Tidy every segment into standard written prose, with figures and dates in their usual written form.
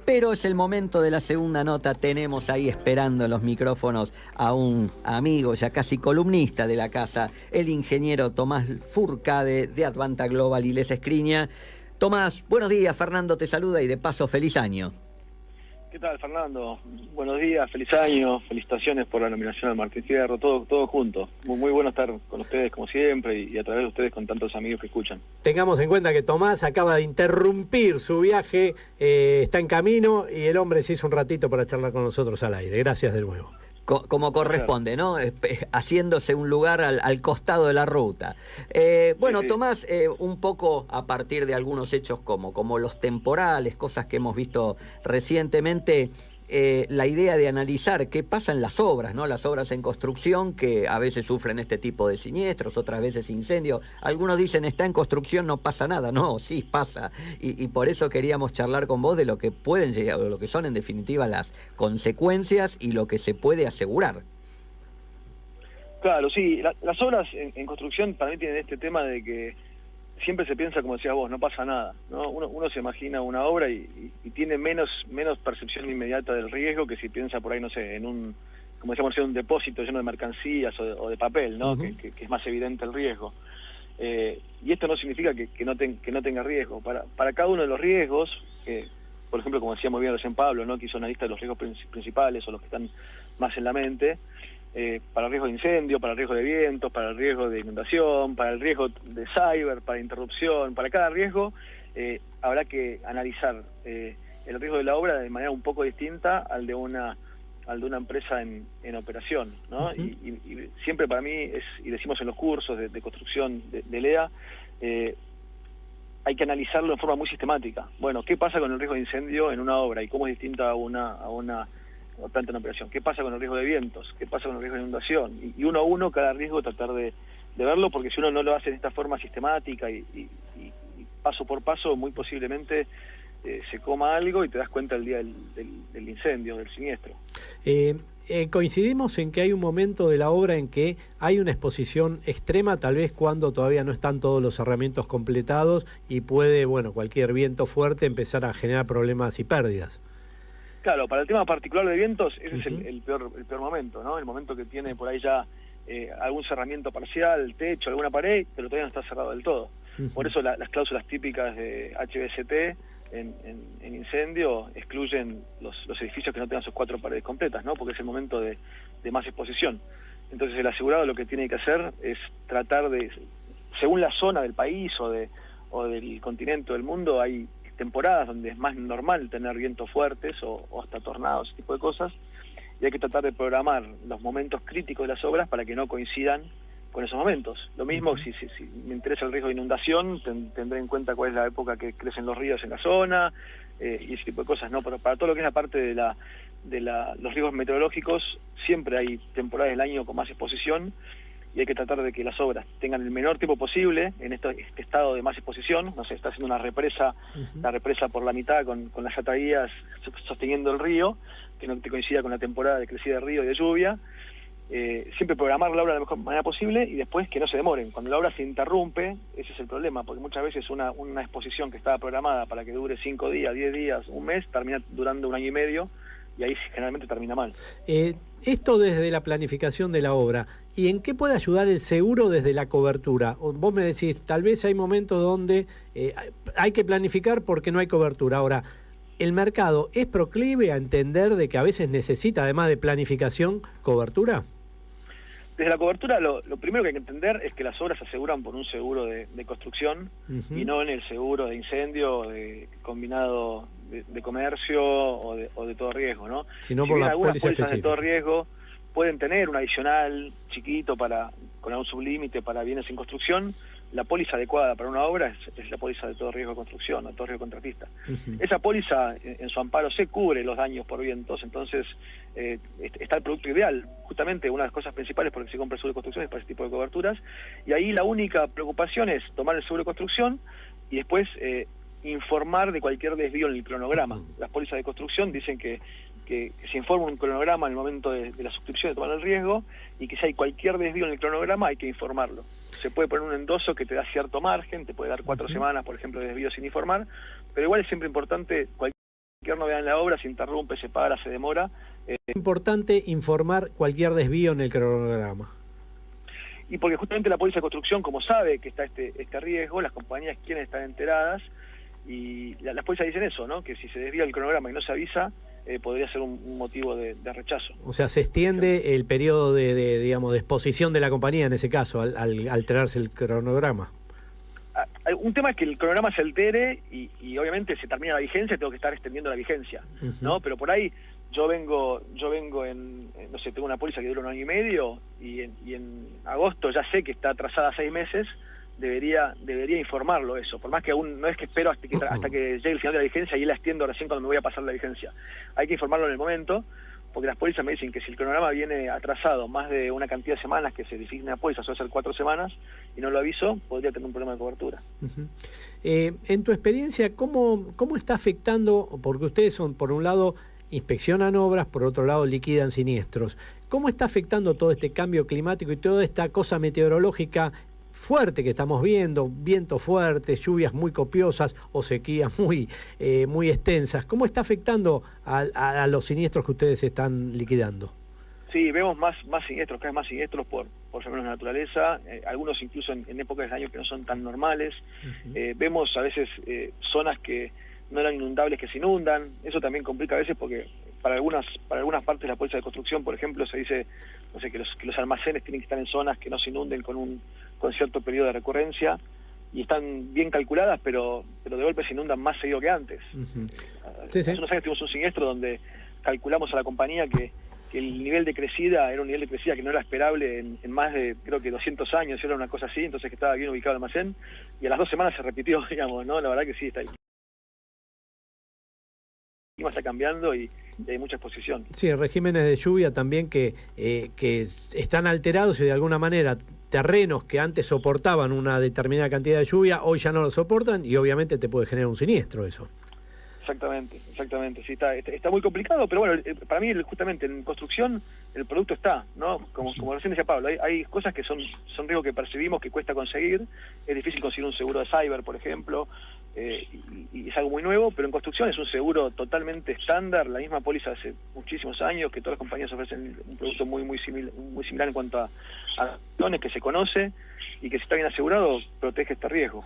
pero es el momento de la segunda nota. Tenemos ahí esperando en los micrófonos a un amigo, ya casi columnista de la casa, el ingeniero Tomás Fourcade de Advanta Global y Les Escriña. Tomás, buenos días, Fernando te saluda y de paso feliz año. ¿Qué tal, Fernando? Buenos días, feliz año, felicitaciones por la nominación al Martín Fierro, todo junto. Muy bueno estar con ustedes como siempre y a través de ustedes con tantos amigos que escuchan. Tengamos en cuenta que Tomás acaba de interrumpir su viaje, está en camino y el hombre se hizo un ratito para charlar con nosotros al aire. Gracias de nuevo. Como corresponde, ¿no? Haciéndose un lugar al costado de la ruta. Bueno, sí. Tomás, un poco a partir de algunos hechos como los temporales, cosas que hemos visto recientemente, la idea de analizar qué pasa en las obras, ¿no? Las obras en construcción que a veces sufren este tipo de siniestros, otras veces incendios. Algunos dicen, está en construcción, no pasa nada. No, sí pasa. Y por eso queríamos charlar con vos de lo que pueden llegar, o lo que son en definitiva las consecuencias y lo que se puede asegurar. Claro, sí. Las obras en construcción para mí tienen este tema de que siempre se piensa, como decías vos, no pasa nada, ¿no? Uno se imagina una obra y tiene menos percepción inmediata del riesgo que si piensa por ahí, no sé, como decíamos, en un depósito lleno de mercancías o de papel, ¿no? Uh-huh. que es más evidente el riesgo. Y esto no significa que no tenga riesgo. Para cada uno de los riesgos, por ejemplo, como decía muy bien recién Pablo, ¿no? Que hizo una lista de los riesgos principales o los que están más en la mente, para el riesgo de incendio, para el riesgo de vientos, para el riesgo de inundación, para el riesgo de cyber, para interrupción, para cada riesgo habrá que analizar el riesgo de la obra de manera un poco distinta al de una empresa en operación, ¿no? Uh-huh. Y siempre para mí y decimos en los cursos de construcción de LEA, hay que analizarlo de forma muy sistemática. Bueno, ¿qué pasa con el riesgo de incendio en una obra y cómo es distinta a una planta en operación? ¿Qué pasa con el riesgo de vientos? ¿Qué pasa con el riesgo de inundación? Y uno a uno cada riesgo tratar de verlo, porque si uno no lo hace de esta forma sistemática y paso por paso, muy posiblemente se coma algo y te das cuenta el día del incendio, del siniestro. Coincidimos en que hay un momento de la obra en que hay una exposición extrema, tal vez cuando todavía no están todos los herramientas completados y puede, cualquier viento fuerte empezar a generar problemas y pérdidas. Claro, para el tema particular de vientos, ese Uh-huh. es el peor momento, ¿no? El momento que tiene por ahí ya algún cerramiento parcial, techo, alguna pared, pero todavía no está cerrado del todo. Uh-huh. Por eso las cláusulas típicas de HBST en incendio excluyen los edificios que no tengan sus 4 paredes completas, ¿no? Porque es el momento de más exposición. Entonces el asegurado lo que tiene que hacer es tratar de, según la zona del país o del continente o del mundo, hay temporadas donde es más normal tener vientos fuertes o hasta tornados, ese tipo de cosas, y hay que tratar de programar los momentos críticos de las obras para que no coincidan con esos momentos. Lo mismo, si me interesa el riesgo de inundación, tendré en cuenta cuál es la época que crecen los ríos en la zona, y ese tipo de cosas, ¿no? Pero para todo lo que es la parte de los riesgos meteorológicos, siempre hay temporadas del año con más exposición, y hay que tratar de que las obras tengan el menor tiempo posible en este estado de más exposición. No sé, está haciendo una represa, uh-huh. La represa por la mitad con las atavías sosteniendo el río, que no te coincida con la temporada de crecida de río y de lluvia. Siempre programar la obra de la mejor manera posible y después que no se demoren. Cuando la obra se interrumpe, ese es el problema, porque muchas veces una exposición que estaba programada para que dure 5 días, 10 días, un mes, termina durando 1 año y medio, y ahí generalmente termina mal. Esto desde la planificación de la obra, ¿y en qué puede ayudar el seguro desde la cobertura? Vos me decís, tal vez hay momentos donde hay que planificar porque no hay cobertura. Ahora, ¿el mercado es proclive a entender de que a veces necesita, además de planificación, cobertura? Desde la cobertura, lo primero que hay que entender es que las obras se aseguran por un seguro de construcción, uh-huh. Y no en el seguro de incendio, de combinado de comercio o de todo riesgo, ¿no? Sino si por bien la algunas póliza pólizas de específica. todo riesgo pueden tener un adicional chiquito con algún sublímite para bienes en construcción, la póliza adecuada para una obra es la póliza de todo riesgo de construcción, de todo riesgo contratista. Uh-huh. Esa póliza, en su amparo, se cubre los daños por vientos, entonces está el producto ideal. Justamente una de las cosas principales por que se compra el seguro de construcción es para ese tipo de coberturas, y ahí la única preocupación es tomar el seguro de construcción y después informar de cualquier desvío en el cronograma. Uh-huh. Las pólizas de construcción dicen que se informa un cronograma en el momento de la suscripción de tomar el riesgo, y que si hay cualquier desvío en el cronograma hay que informarlo. Se puede poner un endoso que te da cierto margen, te puede dar 4 semanas, por ejemplo, de desvío sin informar, pero igual es siempre importante, cualquier cualquier novedad en la obra se interrumpe, se para, se demora. Es importante informar cualquier desvío en el cronograma. Y porque justamente la póliza de construcción, como sabe que está este riesgo, las compañías quieren estar enteradas, y las pólizas dicen eso, ¿no? Que si se desvía el cronograma y no se avisa, podría ser un motivo de rechazo. O sea, se extiende el periodo de exposición de la compañía en ese caso, al alterarse el cronograma. Un tema es que el cronograma se altere y obviamente se termina la vigencia, tengo que estar extendiendo la vigencia, ¿no? Pero por ahí yo vengo no sé, tengo una póliza que dura 1 año y medio y en agosto ya sé que está atrasada 6 meses, debería informarlo eso, por más que aún no es que espero hasta que llegue el final de la vigencia y la extiendo recién cuando me voy a pasar la vigencia. Hay que informarlo en el momento, porque las pólizas me dicen que si el cronograma viene atrasado más de una cantidad de semanas que se designa a póliza, suele ser 4 semanas, y no lo aviso, podría tener un problema de cobertura. En tu experiencia, ¿cómo está afectando, porque ustedes son, por un lado, inspeccionan obras, por otro lado, liquidan siniestros? ¿Cómo está afectando todo este cambio climático y toda esta cosa meteorológica fuerte que estamos viendo, vientos fuertes, lluvias muy copiosas o sequías muy extensas? ¿Cómo está afectando a los siniestros que ustedes están liquidando? Sí, vemos más siniestros, cada vez más siniestros por fenómenos de naturaleza, algunos incluso en épocas del año que no son tan normales. Vemos a veces zonas que no eran inundables que se inundan. Eso también complica a veces porque para algunas partes de la póliza de construcción, por ejemplo, se dice, no sé, que los almacenes tienen que estar en zonas que no se inunden con cierto periodo de recurrencia, y están bien calculadas, pero de golpe se inundan más seguido que antes. Hace unos años tuvimos un siniestro donde calculamos a la compañía que el nivel de crecida era un nivel de crecida que no era esperable en más de, creo que 200 años, era una cosa así, entonces que estaba bien ubicado el almacén, y a las 2 semanas se repitió, digamos, ¿no? La verdad que sí, el clima está cambiando y hay mucha exposición. Sí, regímenes de lluvia también que están alterados y de alguna manera terrenos que antes soportaban una determinada cantidad de lluvia, hoy ya no lo soportan y obviamente te puede generar un siniestro eso. Exactamente, sí, está muy complicado, pero bueno, para mí justamente en construcción el producto está, ¿no? Como recién decía Pablo, hay cosas que son riesgos que percibimos que cuesta conseguir, es difícil conseguir un seguro de cyber, por ejemplo, y es algo muy nuevo, pero en construcción es un seguro totalmente estándar, la misma póliza hace muchísimos años, que todas las compañías ofrecen un producto muy similar en cuanto a acciones que se conoce, y que si está bien asegurado, protege este riesgo.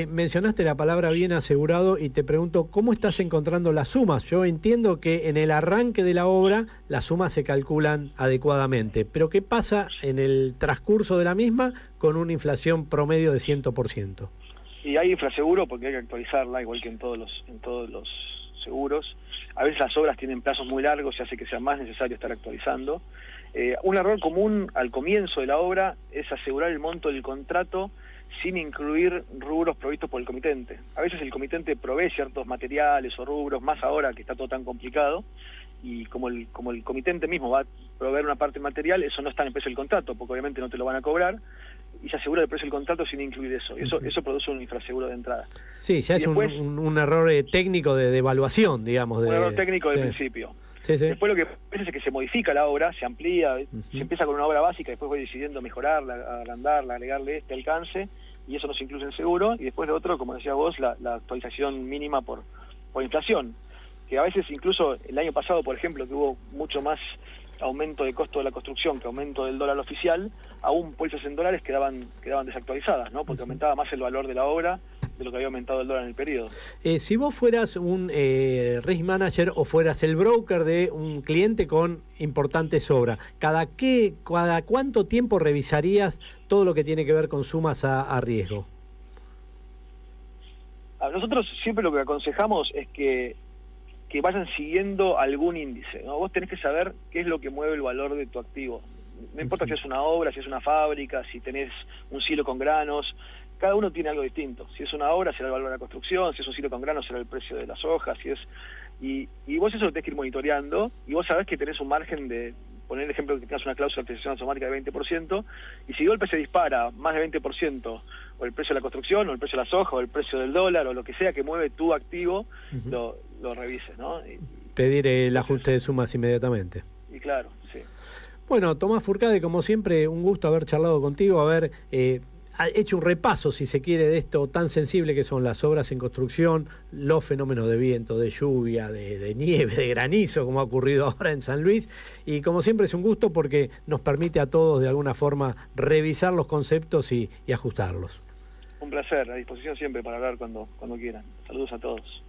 Mencionaste la palabra bien asegurado y te pregunto, ¿cómo estás encontrando las sumas? Yo entiendo que en el arranque de la obra las sumas se calculan adecuadamente, pero ¿qué pasa en el transcurso de la misma con una inflación promedio de 100%? Y hay infraseguro porque hay que actualizarla, igual que en todos los seguros. A veces las obras tienen plazos muy largos y hace que sea más necesario estar actualizando. Un error común al comienzo de la obra es asegurar el monto del contrato sin incluir rubros provistos por el comitente. A veces el comitente provee ciertos materiales o rubros, más ahora que está todo tan complicado, y como el comitente mismo va a proveer una parte material, eso no está en el precio del contrato, porque obviamente no te lo van a cobrar, y se asegura el precio del contrato sin incluir eso. Eso produce un infraseguro de entrada. Sí, ya es después, un error técnico de evaluación, digamos. Un error técnico del principio. Sí. Después lo que pasa es que se modifica la obra, se amplía, se empieza con una obra básica, después voy decidiendo mejorarla, agrandarla, agregarle este alcance, y eso no se incluye en el seguro, y después lo otro, como decía vos, la actualización mínima por inflación, que a veces incluso el año pasado, por ejemplo, que hubo mucho más aumento de costo de la construcción que aumento del dólar oficial, aún pólizas en dólares quedaban desactualizadas, ¿no? Porque aumentaba más el valor de la obra de lo que había aumentado el dólar en el periodo. Si vos fueras un risk manager o fueras el broker de un cliente con importantes obras, ¿cada cuánto tiempo revisarías todo lo que tiene que ver con sumas a riesgo? A nosotros siempre lo que aconsejamos es que vayan siguiendo algún índice, ¿no? Vos tenés que saber qué es lo que mueve el valor de tu activo. No importa si es una obra, si es una fábrica, si tenés un silo con granos, cada uno tiene algo distinto. Si es una obra, será el valor de la construcción, si es un silo con granos, será el precio de las hojas, y vos eso lo tenés que ir monitoreando, y vos sabés que tenés un margen de, poner el ejemplo que tengas una cláusula de actualización automática de 20%, y si de golpe se dispara más de 20%, o el precio de la construcción, o el precio de las hojas, o el precio del dólar, o lo que sea que mueve tu activo, lo revises, ¿no? Pedir el ajuste de sumas inmediatamente. Y claro, sí. Bueno, Tomás Fourcade, como siempre, un gusto haber charlado contigo, ha hecho un repaso, si se quiere, de esto tan sensible que son las obras en construcción, los fenómenos de viento, de lluvia, de nieve, de granizo, como ha ocurrido ahora en San Luis. Y como siempre es un gusto porque nos permite a todos de alguna forma revisar los conceptos y ajustarlos. Un placer, a disposición siempre para hablar cuando quieran. Saludos a todos.